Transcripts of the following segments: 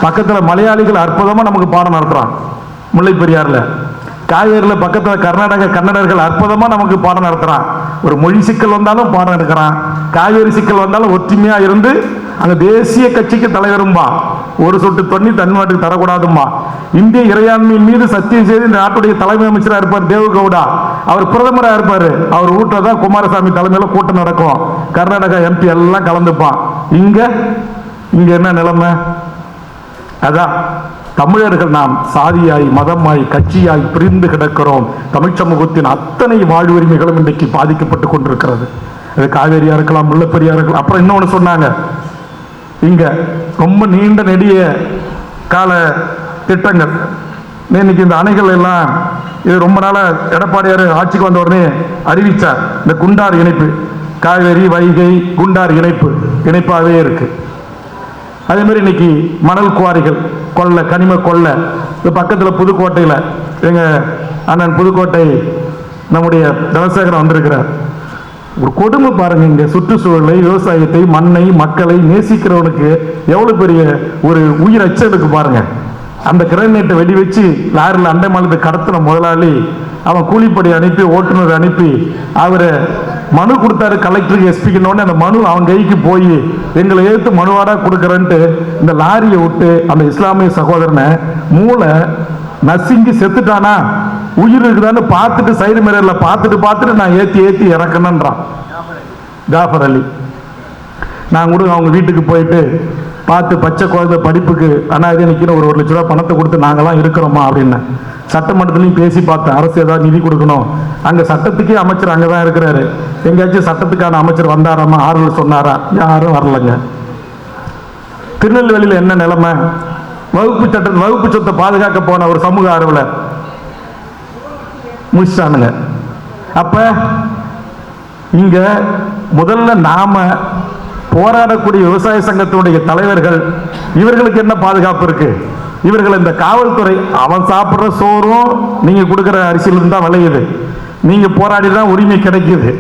பக்கத்துல மலையாளிகள் அற்புதமா நமக்கு பாடம் நடத்துறான். முல்லை பெரியாறுல, காவேரியில பக்கத்துல கன்னடர்கள் அற்புதமா நமக்கு பாடம் நடத்துறான். ஒரு மொழி சிக்கல் வந்தாலும் பாடம் எடுக்கிறான். காவேரி சிக்கல் வந்தாலும் ஒற்றுமையா இருந்து அங்க தேசிய கட்சிக்கு தலைவரும்பா, ஒரு சொட்டு தண்ணி தமிழ்நாட்டுக்கு தரக்கூடாதுமா. இந்திய இறையாண்மையின் மீது சத்தியம் செய்து இந்த நாட்டுடைய தலைமை அமைச்சராக இருப்பார் தேவகவுடா, அவர் பிரதமராக இருப்பாரு. அவர் வீட்டில்தான் குமாரசாமி தலைமையில கூட்டம் நடக்கும். கர்நாடகா எம்பி எல்லாம் கலந்துப்பான். இங்க என்ன நிலைமை? அதான் தமிழர்கள் நாம் சாதியாய் மதமாய் கட்சியாய் பிரிந்து கிடக்கிறோம். தமிழ் சமூகத்தின் அத்தனை வாழ்வு உரிமைகளும் இன்றைக்கு பாதிக்கப்பட்டு கொண்டிருக்கிறது. அது காவேரியா இருக்கலாம், முல்லைப்பெரியா இருக்கலாம். அப்புறம் இன்னொன்று சொன்னாங்க, இங்க ரொம்ப நீண்ட நெடிய கால திட்டங்கள். இன்னைக்கு இந்த அணைகள் எல்லாம் இது ரொம்ப நாள எடப்பாடியார் ஆட்சிக்கு வந்த உடனே அறிவிச்சார். இந்த குண்டார் இணைப்பு, காவேரி வைகை குண்டார் இணைப்பாகவே இருக்கு. அதே மாதிரி இன்னைக்கு மணல் குவாரிகள், கொள்ளை, கனிம கொள்ளை. இது பக்கத்தில் புதுக்கோட்டையில் எங்க அண்ணன் புதுக்கோட்டை நம்முடைய தனசேகரன் வந்திருக்கிறார். ஒரு கொடுமை பாருங்க, இங்க சுற்றுச்சூழலை, விவசாயத்தை, மண்ணை, மக்களை நேசிக்கிறவனுக்கு எவ்வளவு பெரிய ஒரு உயிர் அச்சலுக்கு பாருங்க. அந்த கிரேனைட்டை வெடி வச்சு லாரியில் அண்டை மாநிலத்தை கடத்தின முதலாளி அவன் கூலிப்படி அனுப்பி ஓட்டுநர் அனுப்பி அவரை மனு கொடுத்தாரு கலெக்டருக்கு, எஸ்பிக்குன்னு. அந்த மனு அவன் கைக்கு போய் எங்களை ஏற்று மனுவாடா கொடுக்குறேன்ட்டு இந்த லாரியை விட்டு அந்த இஸ்லாமிய சகோதரனை மூளை நசுங்கி செத்துட்டானா உயிர் இருக்குதான்னு பார்த்துட்டு சைடு மிரர்ல பார்த்துட்டு நான் ஏத்தி இறக்கணுன்றான் ஜாஃபர் அலி. நான் கூட அவங்க வீட்டுக்கு போயிட்டு பார்த்து பச்சை குழந்தை படிப்புக்கு அனாதை நிற்கிற ஒரு 1 லட்ச ரூபா பணத்தை கொடுத்து நாங்களாம் இருக்கிறோமா அப்படின்னு சட்டமன்றத்திலையும் பேசி பார்த்தேன். அரசு ஏதாவது நிதி கொடுக்கணும். அங்கே சட்டத்துக்கே அமைச்சர் அங்கே தான் இருக்கிறாரு. எங்கேயாச்சும் சட்டத்துக்கான அமைச்சர் வந்தாராமா, ஆறுதல் சொன்னாரா? யாரும் வரலங்க. திருநெல்வேலியில் என்ன நிலைமை? வகுப்பு சொத்தை பாதுகாக்க போன ஒரு சமூக ஆர்வலர் முடிச்சானுங்க. அப்ப இங்க முதல்ல நாம போராடக்கூடிய விவசாய சங்கத்தினுடைய தலைவர்கள், இவர்களுக்கு என்ன பாதுகாப்பு இருக்கு? இவர்கள் இந்த காவல்துறை, அவன் சாப்பிட்ற சோறும் நீங்க கொடுக்கிற அரிசியிலிருந்து தான் விளையுது. நீங்க போராடி தான் உரிமை கிடைக்குது.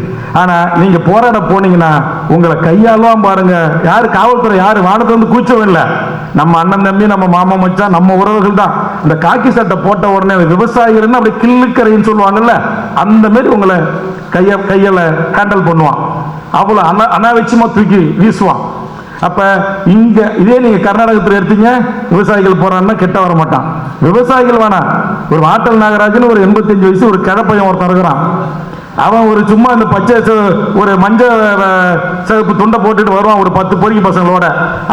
ஆனா நீங்க போராட போனீங்கன்னா உங்களை கையாலும் பாருங்க. யாரு காவல்துறை? யாரு வானத்தை வந்து கூச்சவும் இல்லை. நம்ம அண்ணன் தம்பி, நம்ம மாமா மச்சான், நம்ம உறவுகள் தான். இந்த காக்கி சட்டை போட்ட உடனே விவசாயிகள் அப்படி கில்லுக்கரைன்னு சொல்லுவாங்கல்ல, அந்த மாதிரி உங்களை கையில ஹேண்டில் பண்ணுவான். அவ்வளவு அனாவசியமா தூக்கி வீசுவான். அப்ப இங்க இதே நீங்க கர்நாடகத்தில் எடுத்தீங்க, விவசாயிகள் போறான்னா கெட்ட வர மாட்டான். விவசாயிகள் வேணா, ஒரு வாட்டல் நாகராஜன் ஒரு 85 வயசு ஒரு கிழப்பையன் ஒருத்தர் இருக்கிறான். அவன் ஒரு சும்மா இந்த பச்சை ஒரு மஞ்சள் சிவப்பு துண்டை போட்டுட்டு வருவான் ஒரு 10 பொறிக்கு பசங்களோட.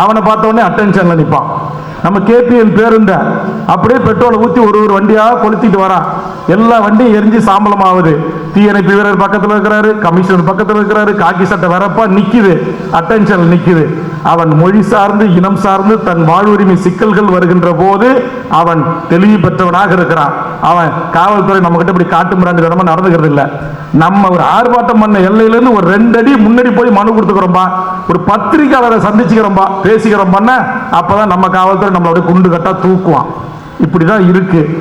அவனை பார்த்த உடனே அட்டென்ஷன்ல நிற்பான். நம்ம கேபிஎன் பேருந்த அப்படியே பெட்ரோலை ஊற்றி ஒரு வண்டியா கொளுத்திட்டு வரான். எல்லா வண்டியும் எரிஞ்சு சாம்பலம் ஆகுது. தீயணைப்பு வீரர் பக்கத்தில் இருக்கிறாரு, கமிஷனர் பக்கத்தில் இருக்கிறாரு, காக்கி சட்டை வரப்பா நிக்குது, அட்டென்ஷன் நிக்குது. அவன் மொழி சார்ந்து இனம் சார்ந்து தன் வாழ்வுரிமை சிக்கல்கள் வருகின்ற போது அவன் தெளிவு பெற்றவனாக இருக்கிறான். அவன் காவல்துறை நம்ம கிட்ட இப்படி காட்டு மிராண்டு தரமா நடந்துக்கிறது இல்லை. நம்ம ஒரு ஆர்ப்பாட்டம் பண்ண எல்லையிலிருந்து ஒரு 2 அடி முன்னாடி போய் மனு கொடுத்துக்கிறோம்பா, ஒரு பத்திரிகையாளரை சந்திச்சுக்கிறோம்பா, பேசிக்கிறோம் பண்ண, அப்பதான் நம்ம காவல்துறை நம்மளோட குண்டு கட்டா தூக்குவான். இப்படிதான் இருக்கு.